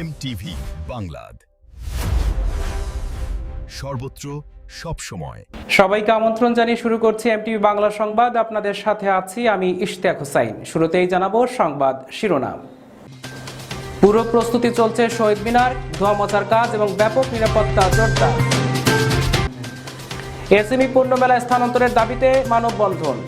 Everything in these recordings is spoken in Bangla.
এমটিভি বাংলাদ, সর্বত্র সবসময়। সবাইকে আমন্ত্রণ জানিয়ে শুরু করছি এমটিভি বাংলা সংবাদ। আপনাদের সাথে আছি আমি ইশতিয়াক হোসাইন। শুরুতেই জানাবো সংবাদ শিরোনাম। পুরো প্রস্তুতি চলছে শহীদ মিনার, ধোঁয়া মোছার কাজ এবং ব্যাপক নিরাপত্তা জোরদার। এসএমই পণ্য মেলা স্থানান্তরের দাবিতে মানববন্ধন।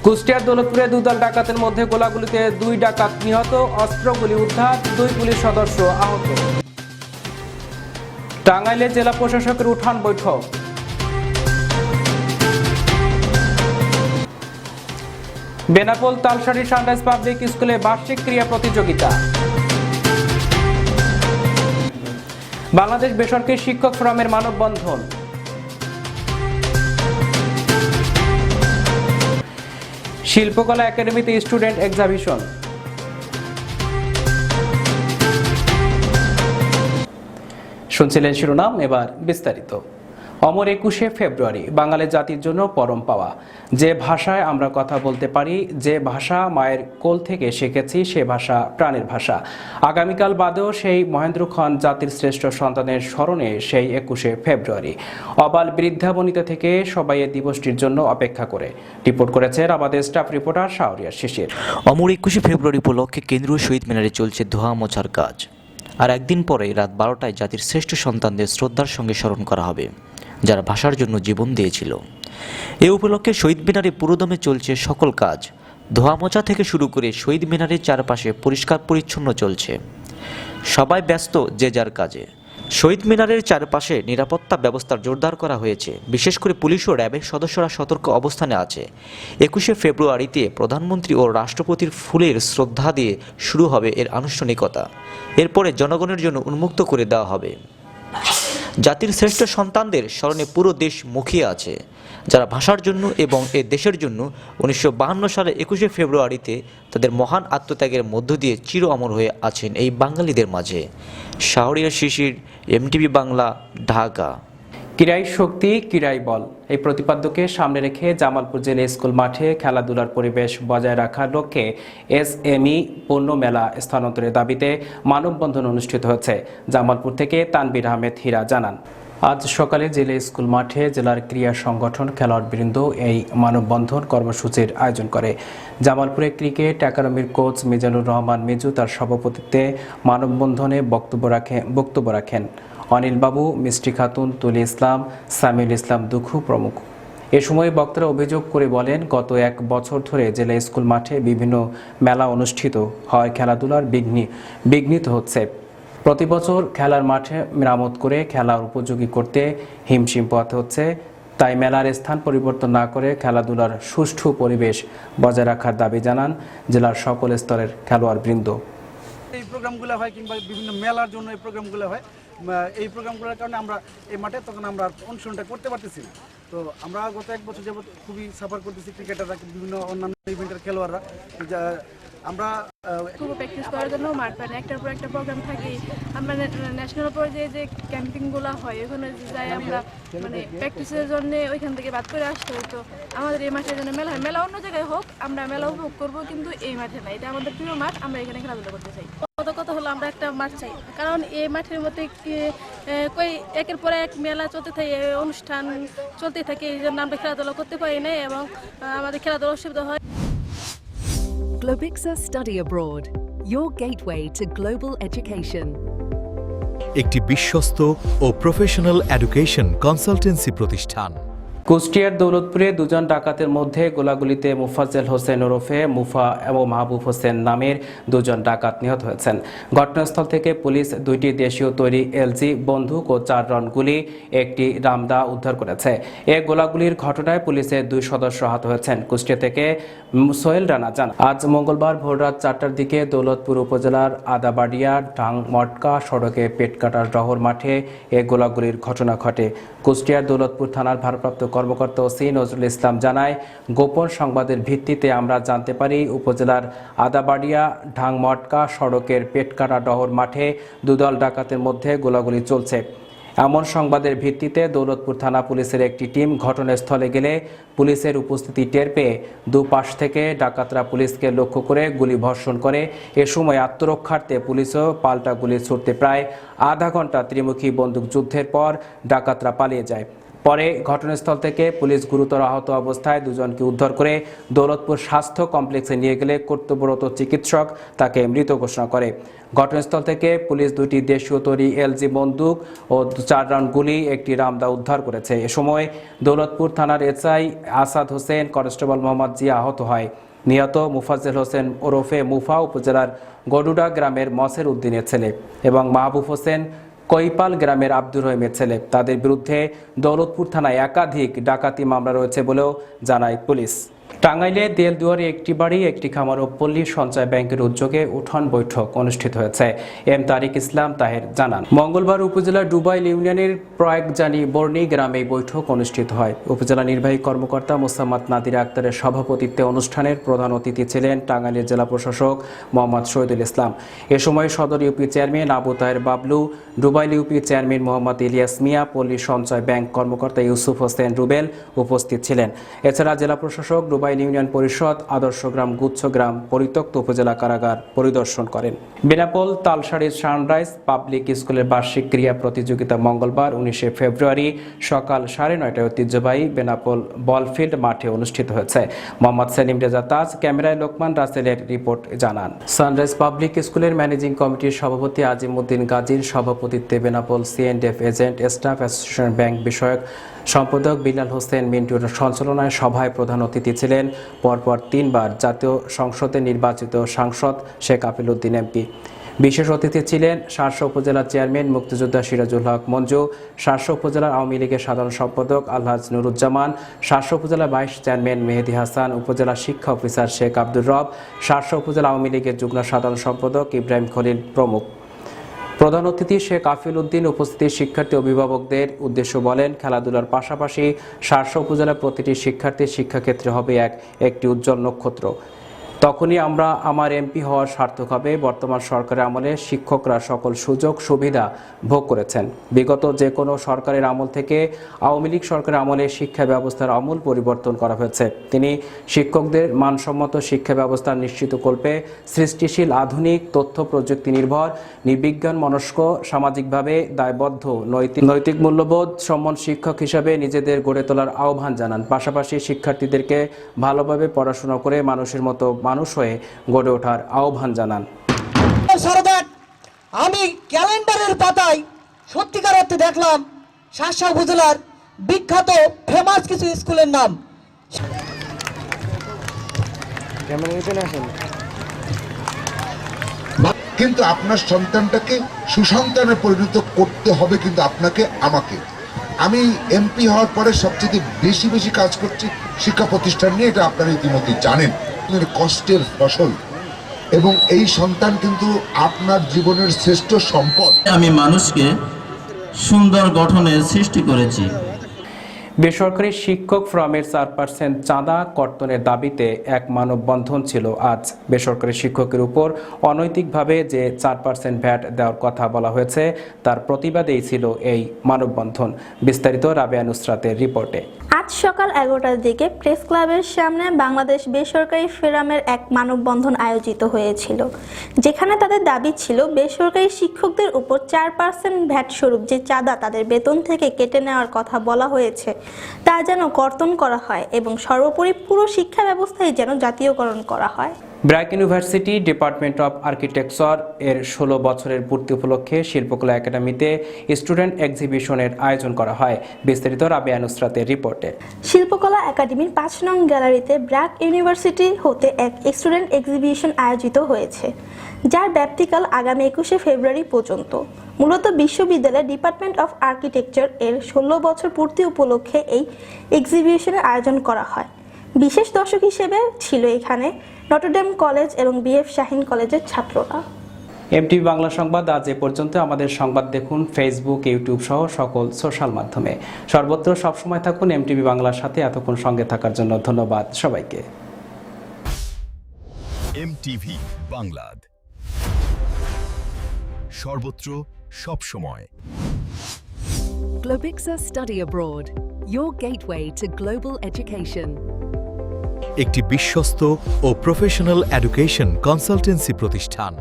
কুষ্টিয়ার দৌলতপুরে দুদল ডাকাতের মধ্যে গোলাগুলিতে 2 ডাকাত নিহত, অস্ত্রগুলি উদ্ধার, 2 পুলিশ সদস্য আহত। টাঙ্গাইলে জেলা প্রশাসকের উঠান বৈঠক। বেনাপোল তালসারি সানরাইজ পাবলিক স্কুলে বার্ষিক ক্রীড়া প্রতিযোগিতা। বাংলাদেশ বেসরকারি শিক্ষক ফোরামের মানববন্ধন। শিল্পকলা একাডেমিতে স্টুডেন্ট এক্সিবিশন। শুনছিলেন শিরোনাম, এবার বিস্তারিত। অমর 21শে ফেব্রুয়ারি বাঙালি জাতির জন্য পরম পাওয়া। যে ভাষায় আমরা কথা বলতে পারি, যে ভাষা মায়ের কোল থেকে শিখেছি, সে ভাষা প্রাণের ভাষা। আগামীকাল বাদেও সেই মহেন্দ্র খন জাতির শ্রেষ্ঠ সন্তানের স্মরণে সেই 21শে ফেব্রুয়ারি। অবাল বৃদ্ধাবনিতা থেকে সবাই এই দিবসটির জন্য অপেক্ষা করে। রিপোর্ট করেছেন আমাদের স্টাফ রিপোর্টার শাহরিয়ার শিশির। অমর 21শে ফেব্রুয়ারি উপলক্ষে কেন্দ্রীয় শহীদ মিনারে চলছে ধোঁয়া মোছার কাজ। আর একদিন পরে রাত 12টায় জাতির শ্রেষ্ঠ সন্তানদের শ্রদ্ধার সঙ্গে স্মরণ করা হবে, যারা ভাষার জন্য জীবন দিয়েছিল। এ উপলক্ষে শহীদ মিনারে পুরোদমে চলছে সকল কাজ। ধোঁয়া মোছা থেকে শুরু করে শহীদ মিনারের চারপাশে পরিষ্কার পরিচ্ছন্ন চলছে। সবাই ব্যস্ত যে যার কাজে। শহীদ মিনারের চারপাশে নিরাপত্তা ব্যবস্থা জোরদার করা হয়েছে। বিশেষ করে পুলিশ ও র্যাবের সদস্যরা সতর্ক অবস্থানে আছে। 21শে ফেব্রুয়ারিতে প্রধানমন্ত্রী ও রাষ্ট্রপতির ফুলের শ্রদ্ধা দিয়ে শুরু হবে এর আনুষ্ঠানিকতা। এরপরে জনগণের জন্য উন্মুক্ত করে দেওয়া হবে। জাতির শ্রেষ্ঠ সন্তানদের স্মরণে পুরো দেশ মুখিয়ে আছে, যারা ভাষার জন্য এবং এ দেশের জন্য 1952 সালে 21শে ফেব্রুয়ারিতে তাদের মহান আত্মত্যাগের মধ্য দিয়ে চির অমর হয়ে আছেন এই বাঙালিদের মাঝে। শাহরিয়ার শিশির, এমটিভি বাংলা, ঢাকা। ক্রীড়াই শক্তি, ক্রীড়াই বল, এই প্রতিপাদ্যকে সামনে রেখে জামালপুর জেলা স্কুল মাঠে খেলাধুলার পরিবেশ বজায় রাখার লক্ষ্যে এসএমই পণ্য মেলা স্থানান্তরের দাবিতে মানববন্ধন অনুষ্ঠিত হয়েছে। জামালপুর থেকে তানবির আহমেদ হীরা জানান, আজ সকালে জেলা স্কুল মাঠে জেলার ক্রীড়া সংগঠন খেলোয়াড়বৃন্দ এই মানববন্ধন কর্মসূচির আয়োজন করে। জামালপুরে ক্রিকেট একাডেমির কোচ মিজানুর রহমান মিজু তার সভাপতিত্বে মানববন্ধনে বক্তব্য রাখেন অনিল বাবু, মিষ্টি খাতুন, তুলি ইসলাম, সামিউল ইসলাম দুখু প্রমুখ। এ সময় বক্তারা অভিযোগ করে বলেন, গত 1 বছর ধরে জেলা স্কুল মাঠে বিভিন্ন মেলা অনুষ্ঠিত হয়, খেলাধুলার বিঘ্নিত হচ্ছে। প্রতি বছর খেলার মাঠে মেরামত করে খেলার উপযোগী করতে হিমশিম পোহাতে হচ্ছে। তাই মেলার স্থান পরিবর্তন না করে খেলাধুলার সুষ্ঠু পরিবেশ বজায় রাখার দাবি জানান জেলার সকল স্তরের খেলোয়াড়বৃন্দ। এই প্রোগ্রামগুলো হয় কিংবা বিভিন্ন মেলার জন্য এই প্রোগ্রামগুলো হয়। এই প্রোগ্রামগুলোর কারণে আমরা এই মাঠে তখন আমরা অনুশীলনটা করতে পারতেছি না। তো আমরা গত 1 বছর যাবত খুবই সাফার করতেছি, ক্রিকেটাররা, বিভিন্ন অন্যান্য ইভেন্টের খেলোয়াড়রা। আমরা খুব প্র্যাকটিস করার জন্য মাঠ পাই না, একটার পর একটা প্রোগ্রাম থাকে। আমরা ন্যাশনাল পর্যায়ে যে ক্যাম্পিংগুলো হয় ওখানে যাই আমরা, মানে প্র্যাকটিসের জন্য ওইখান থেকে বাদ করে আসতে হয়। তো আমাদের এই মাঠের জন্য মেলা হয়, মেলা অন্য জায়গায় হোক, আমরা মেলা উপভোগ করবো, কিন্তু এই মাঠে না। এটা আমাদের প্রিয় মাঠ, আমরা এখানে খেলাধুলা করতে চাই। কথা হলো আমরা একটা মাঠ চাই, কারণ এই মাঠের মধ্যে কই একের পর এক মেলা চলতে থাকে, অনুষ্ঠান চলতে থাকে, এই জন্য আমরা খেলাধুলা করতে পারি না এবং আমাদের খেলাধুলা অসুবিধা হয়। Globixa Study Abroad, your gateway to global education. একটি বিশ্বস্ত ও প্রফেশনাল এডুকেশন কনসালটেন্সি প্রতিষ্ঠান। কুষ্টিয়ার দৌলতপুরে 2 জন ডাকাতের মধ্যে গোলাগুলিতে মুফাজ্জল হোসেন ওরফে মুফা এবং মাহবুব হোসেন নামের 2 জন ডাকাত নিহত হয়েছেন। ঘটনাস্থল থেকে পুলিশ 2টি দেশীয় তৈরি এলজি বন্দুক ও 4 রাউন্ড গুলি, একটি রামদা উদ্ধার করেছে। এই গোলাগুলির ঘটনায় পুলিশের 2 সদস্য আহত হয়েছেন। কুষ্টিয়া থেকে সোহেল রানা জানান, আজ মঙ্গলবার ভোররাত 4টার দিকে দৌলতপুর উপজেলার আদাবাড়িয়া ঢাংমটকা সড়কে পেটকাটার ডহর মাঠে এই গোলাগুলির ঘটনা ঘটে। কুষ্টিয়ার দৌলতপুর থানার ভারপ্রাপ্ত কর্মকর্তা ওসি নজরুল ইসলাম জানায়, গোপন সংবাদের ভিত্তিতে আমরা জানতে পারি উপজেলার আদাবাড়িয়া ঢাংমটকা সড়কের পেটকাটা ডহর মাঠে 2 দল ডাকাতের মধ্যে গোলাগুলি চলছে। এমন সংবাদের ভিত্তিতে দৌলতপুর থানা পুলিশের একটি টিম ঘটনাস্থলে গেলে পুলিশের উপস্থিতি টের পেয়ে দুপাশ থেকে ডাকাতরা পুলিশকে লক্ষ্য করে গুলিবর্ষণ করে। এ সময় আত্মরক্ষার্থে পুলিশও পাল্টা গুলি ছুটতে প্রায় আধা ঘন্টা ত্রিমুখী বন্দুক যুদ্ধের পর ডাকাতরা পালিয়ে যায়। পরে ঘটনাস্থল থেকে পুলিশ গুরুতর আহত অবস্থায় দুজনকে উদ্ধার করে দৌলতপুর স্বাস্থ্য কমপ্লেক্সে নিয়ে গেলে কর্তব্যরত চিকিৎসক তাকে মৃত ঘোষণা করে। ঘটনাস্থল থেকে পুলিশ 2টি দেশীয় তৈরি এলজি বন্দুক ও 4 রাউন্ড গুলি, একটি রামদা উদ্ধার করেছে। এ সময় দৌলতপুর থানার এসআই আসাদ হোসেন, কনস্টেবল মোহাম্মদ জিয়া আহত হয়। নিহত মুফাজ্জল হোসেন ওরফে মুফা উপজেলার গডুডা গ্রামের মসের উদ্দিনের ছেলে এবং মাহবুব হোসেন কৈপাল গ্রামের আব্দুর রহিমের ছেলে। তাদের বিরুদ্ধে দৌলতপুর থানায় একাধিক ডাকাতি মামলা রয়েছে বলেও জানায় পুলিশ। টাঙ্গাইলে দেলদুয়ারে একটি বাড়ি, একটি খামার ও পল্লী সঞ্চয় ব্যাংকের উদ্যোগে উঠান বৈঠক অনুষ্ঠিত হয়েছে। এম তারিক ইসলাম তাহের জানান, মঙ্গলবার উপজেলার ডুবাইল ইউনিয়নের প্রয়াগজানি বর্ণী গ্রামে বৈঠক অনুষ্ঠিত হয়। উপজেলা নির্বাহী কর্মকর্তা মোসাম্মদ নাদির আক্তারের সভাপতিত্বে অনুষ্ঠানের প্রধান অতিথি ছিলেন টাঙ্গাইলের জেলা প্রশাসক মোহাম্মদ শহীদুল ইসলাম। এ সময় সদর UP chairman Abu Taher Bablu, Dubail UP chairman Mohammad Ilias Mia, Palli Sanchay bank কর্মকর্তা ইউসুফ হোসেন রুবেল উপস্থিত ছিলেন। এছাড়া জেলা প্রশাসক ডুবাইল ইউনিয়ন পরিষদ, আদর্শগ্রাম, গুচ্ছগ্রাম, পরিত্যক্ত উপজেলা কারাগার পরিদর্শন করেন। বেনাপোল তালসারীর সানরাইজ পাবলিক স্কুলের বার্ষিক ক্রীড়া প্রতিযোগিতা মঙ্গলবার 19 ফেব্রুয়ারি সকাল 9:30টায় ঐতিহ্যবাহী বেনাপোল বলফিল্ড মাঠে অনুষ্ঠিত হয়েছে। মোহাম্মদ সেলিম রেজা তাজ, ক্যামেরায় লোকমান রাসেলের রিপোর্ট জানান। সানরাইজ পাবলিক স্কুলের ম্যানেজিং কমিটির সভাপতি আজিমউদ্দিন গাজীর সভাপতিত্বে Benapole CNDF agent staff association bank বিষয়ক সম্পাদক বিলাল হোসেন মিন্টুর সঞ্চালনায় সভায় প্রধান অতিথি ছিলেন পরপর 3 বার জাতীয় সংসদে নির্বাচিত সাংসদ শেখ আপিল উদ্দিন এমপি। বিশেষ অতিথি ছিলেন শার্শা উপজেলার চেয়ারম্যান মুক্তিযোদ্ধা সিরাজুল হক মঞ্জু, শার্শা উপজেলার আওয়ামী লীগের সাধারণ সম্পাদক আলহাজ নুরুজ্জামান, শার্শা উপজেলা ভাইস চেয়ারম্যান মেহেদি হাসান, উপজেলা শিক্ষা অফিসার শেখ আব্দুর রব, শার্শা উপজেলা আওয়ামী লীগের যুগ্ম সাধারণ সম্পাদক ইব্রাহিম খলিল প্রমুখ। প্রধান অতিথি শেখ আফিল উদ্দিন উপস্থিত শিক্ষার্থী অভিভাবকদের উদ্দেশ্য বলেন, খেলাধুলার পাশাপাশি শার্শা উপজেলার প্রতিটি শিক্ষার্থীর শিক্ষাক্ষেত্রে হবে একটি উজ্জ্বল নক্ষত্র। তখনই আমরা আমার এমপি হওয়ার সার্থক হবে। বর্তমান সরকারের আমলে শিক্ষকরা সকল সুযোগ সুবিধা ভোগ করেছেন। বিগত যে কোনো সরকারের আমল থেকে আওয়ামী লীগ সরকারের আমলে শিক্ষা ব্যবস্থার আমূল পরিবর্তন করা হয়েছে। তিনি শিক্ষকদের মানসম্মত শিক্ষা ব্যবস্থা নিশ্চিতকল্পে সৃষ্টিশীল, আধুনিক, তথ্য প্রযুক্তি নির্ভর, নির্বিজ্ঞান মনস্ক, সামাজিকভাবে দায়বদ্ধ, নৈতিক মূল্যবোধ সম্মান শিক্ষক হিসাবে নিজেদের গড়ে তোলার আহ্বান জানান। পাশাপাশি শিক্ষার্থীদেরকে ভালোভাবে পড়াশোনা করে মানুষের মতো মানুষ হয়ে গড়ে ওঠার আহ্বান জানান। আমি ক্যালেন্ডারের পাতায় সত্যিকার অর্থে দেখলাম শার্শা উপজেলার বিখ্যাত ফেমাস কিছু স্কুলের নাম। কিন্তু আপনার সন্তানটাকে সুসন্তানে পরিণত করতে হবে, কিন্তু আপনাকে আমাকে। আমি এমপি হওয়ার পরে সবচেয়ে বেশি কাজ করছি শিক্ষা প্রতিষ্ঠান নিয়ে, এটা আপনারা ইতিমধ্যে জানেন। কষ্টের ফসল, এবং এই সন্তান কিন্তু আপনার জীবনের শ্রেষ্ঠ সম্পদ। আমি মানুষকে সুন্দর গঠনের সৃষ্টি করেছি। বেসরকারি শিক্ষক ফোরামের 4% চাঁদা কর্তনের দাবিতে এক মানববন্ধন ছিল আজ। বেসরকারি শিক্ষকের উপর অনৈতিকভাবে যে 4% ভ্যাট দেওয়ার কথা বলা হয়েছে তার প্রতিবাদেই ছিল এই মানববন্ধন। বিস্তারিত রাবেয়া নুসরাতের রিপোর্টে। আজ সকাল 11টার দিকে প্রেস ক্লাবের সামনে বাংলাদেশ বেসরকারি ফোরামের এক মানববন্ধন আয়োজিত হয়েছিল, যেখানে তাদের দাবি ছিল বেসরকারি শিক্ষকদের উপর 4% ভ্যাট স্বরূপ যে চাঁদা তাদের বেতন থেকে কেটে নেওয়ার কথা বলা হয়েছে তা যেন কর্তন করা হয় এবং সর্বোপরি পুরো শিক্ষা ব্যবস্থায় যেন জাতীয়করণ করা হয়। BRAC university department of architecture এর 16 বছরের পূর্তি উপলক্ষে শিল্পকলা একাডেমিতে স্টুডেন্ট এক্সিবিশনের আয়োজন করা হয়। বিস্তারিত রাবেয়া নুসরাতের রিপোর্টে। শিল্পকলা একাডেমির 5 নং গ্যালারিতে ব্র্যাক ইউনিভার্সিটি হতে এক স্টুডেন্ট এক্সিবিশন আয়োজিত হয়েছে, যার ব্যাপ্তিকাল আগামী 21 ফেব্রুয়ারি পর্যন্ত। মূলত বিশ্ববিদ্যালয়ের ডিপার্টমেন্ট অফ আর্কিটেকচার এর 16 বছর পূর্তি উপলক্ষে এই এক্সিবিশনের আয়োজন করা হয়। বিশেষ দর্শক হিসেবে ছিল এখানে নটরডেম কলেজ এবং বিএফ শাহিন কলেজের ছাত্ররা। এমটিভি বাংলা সংবাদ আজ এ পর্যন্ত। আমাদের সংবাদ দেখুন ফেসবুক, ইউটিউব সহ সকল সোশ্যাল মাধ্যমে। সর্বত্র সবসময় থাকুন এমটিভি বাংলার সাথে। এতক্ষণ সঙ্গে থাকার জন্য ধন্যবাদ সবাইকে। এমটিভি বাংলাদ, সর্বত্র সবসময়। Globixa Study Abroad, your gateway to global education. একটি বিশ্বস্ত ও প্রফেশনাল এডুকেশন কনসালটেন্সি প্রতিষ্ঠান।